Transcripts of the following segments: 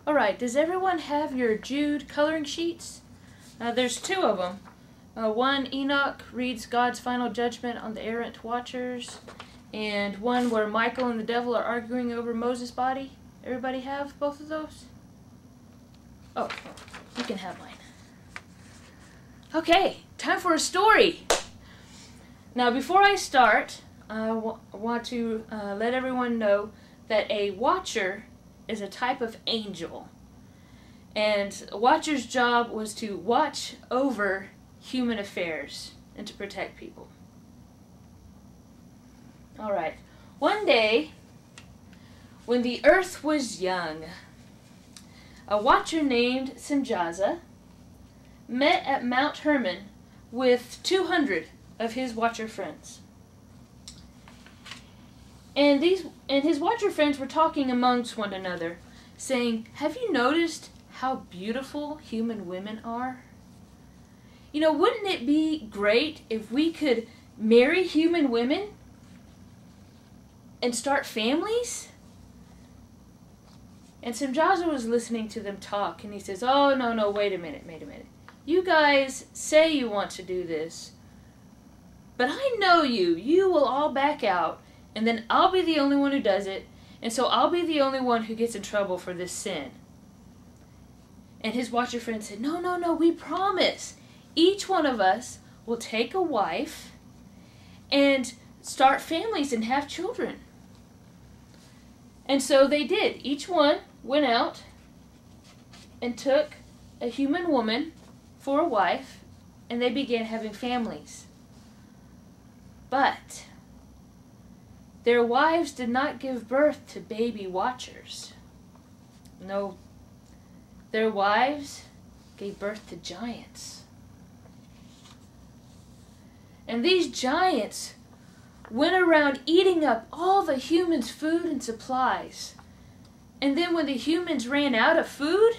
Alright, does everyone have your Jude coloring sheets? There's two of them. One, Enoch reads God's final judgment on the errant watchers, and one where Michael and the devil are arguing over Moses' body. Everybody have both of those? Oh, you can have mine. Okay, time for a story. Now, before I start, I want to let everyone know that a watcher is a type of angel. And a watcher's job was to watch over human affairs and to protect people. Alright, one day, when the earth was young, a watcher named Simjaza met at Mount Hermon with 200 of his watcher friends. And his watcher friends were talking amongst one another, saying, "Have you noticed how beautiful human women are? You know, wouldn't it be great if we could marry human women and start families?" And Simjaza was listening to them talk, and he says, "Oh, no, wait a minute. You guys say you want to do this, but I know you will all back out, and then I'll be the only one who does it, and so I'll be the only one who gets in trouble for this sin." And his watcher friend said, No, we promise. Each one of us will take a wife and start families and have children. And so they did. Each one went out and took a human woman for a wife, and they began having families. But their wives did not give birth to baby watchers. No, their wives gave birth to giants. And these giants went around eating up all the humans' food and supplies. And then when the humans ran out of food,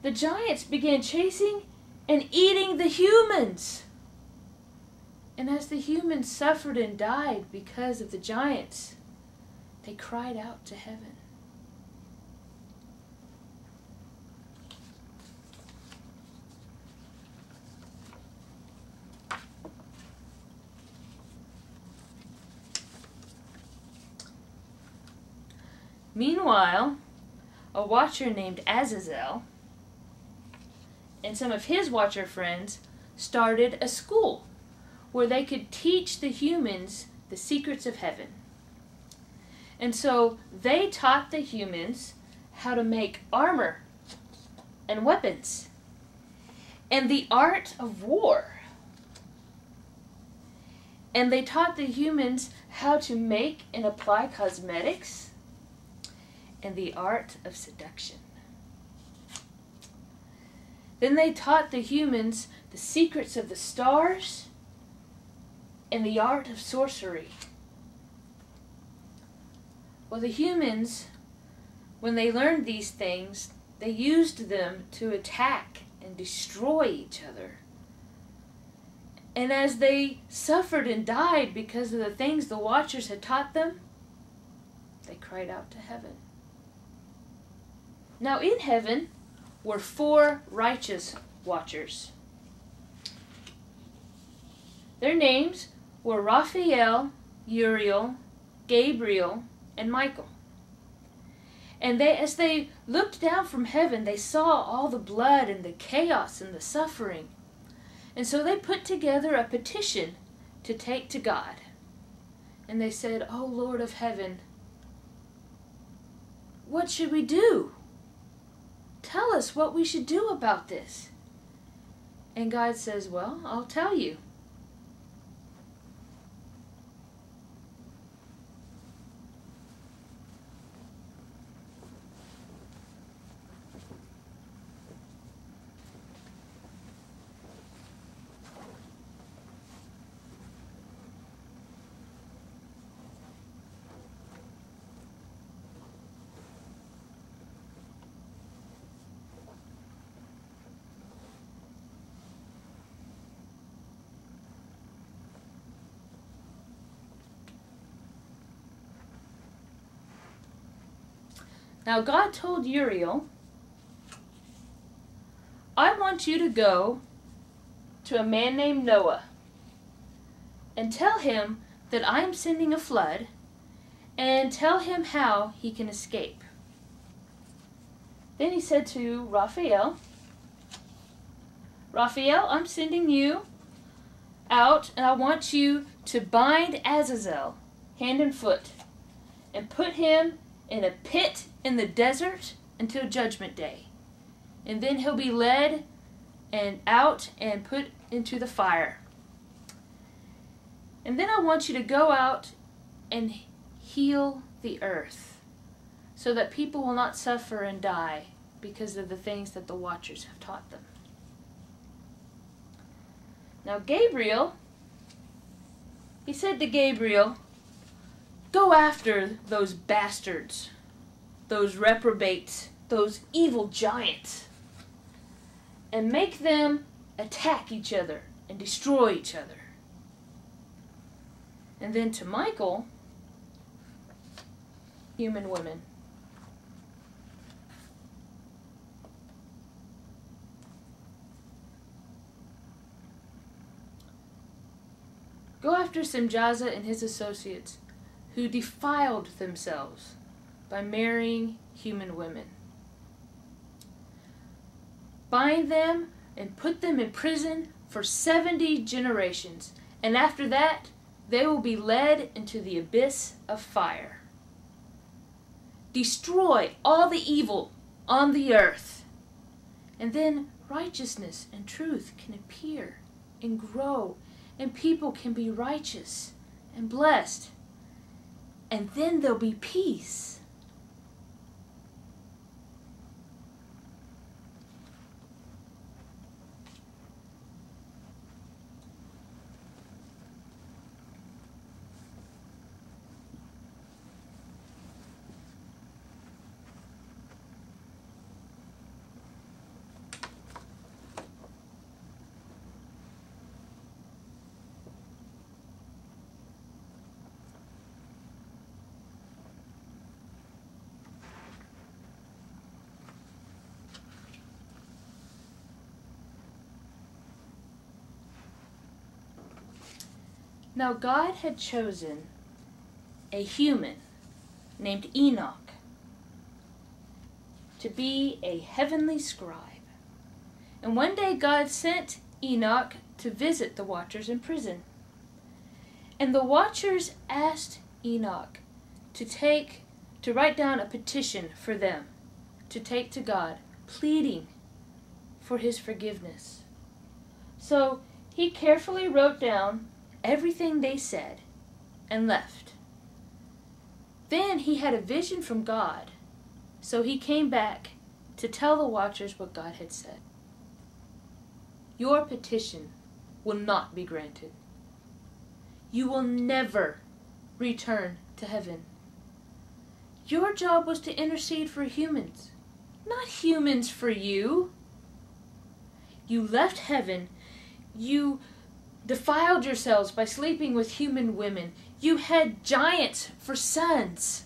the giants began chasing and eating the humans. And as the humans suffered and died because of the giants, they cried out to heaven. Meanwhile, a watcher named Azazel and some of his watcher friends started a school where they could teach the humans the secrets of heaven. And so they taught the humans how to make armor and weapons and the art of war. And they taught the humans how to make and apply cosmetics and the art of seduction. Then they taught the humans the secrets of the stars and the art of sorcery. Well, the humans, when they learned these things, they used them to attack and destroy each other. And as they suffered and died because of the things the watchers had taught them, they cried out to heaven. Now in heaven were 4 righteous watchers. Their names were Raphael, Uriel, Gabriel, and Michael. And as they looked down from heaven, they saw all the blood and the chaos and the suffering. And so they put together a petition to take to God. And they said, "Oh Lord of heaven, what should we do? Tell us what we should do about this." And God says, "Well, I'll tell you. Now God told Uriel, I want you to go to a man named Noah and tell him that I am sending a flood, and tell him how he can escape. Then he said to Raphael, I'm sending you out, and I want you to bind Azazel hand and foot and put him in a pit in the desert until Judgment Day. And then he'll be led and out and put into the fire. And then I want you to go out and heal the earth so that people will not suffer and die because of the things that the Watchers have taught them. Now Gabriel, he said to Gabriel, go after those bastards, those reprobates, those evil giants, and make them attack each other and destroy each other. And then to Michael, human women. Go after Simjaza and his associates who defiled themselves by marrying human women. Bind them and put them in prison for 70 generations, and after that they will be led into the abyss of fire. Destroy all the evil on the earth, and then righteousness and truth can appear and grow, and people can be righteous and blessed, and then there'll be peace. Now God had chosen a human named Enoch to be a heavenly scribe. And one day God sent Enoch to visit the Watchers in prison. And the Watchers asked Enoch to write down a petition for them to take to God, pleading for his forgiveness. So he carefully wrote down everything they said and left. Then he had a vision from God, so he came back to tell the Watchers what God had said. Your petition will not be granted. You will never return to heaven. Your job was to intercede for humans, not humans for you. You left heaven. You defiled yourselves by sleeping with human women. You had giants for sons.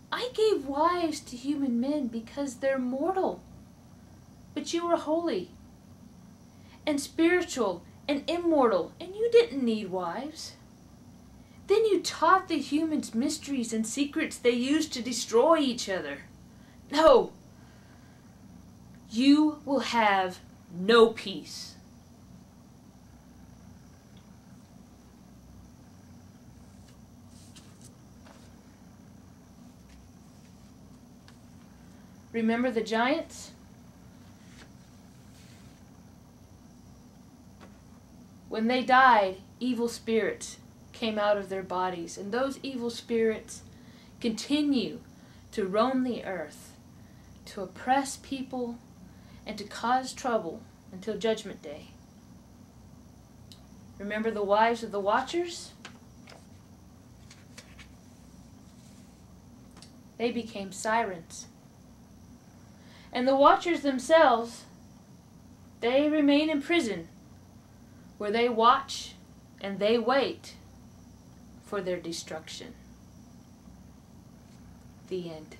I gave wives to human men because they're mortal. But you were holy and spiritual and immortal, and you didn't need wives. Then you taught the humans mysteries and secrets they used to destroy each other. No. You will have no peace. Remember the giants? When they died, evil spirits came out of their bodies, and those evil spirits continue to roam the earth, to oppress people, and to cause trouble until Judgment Day. Remember the wives of the Watchers? They became sirens. And the Watchers themselves, they remain in prison, where they watch and they wait for their destruction. The end.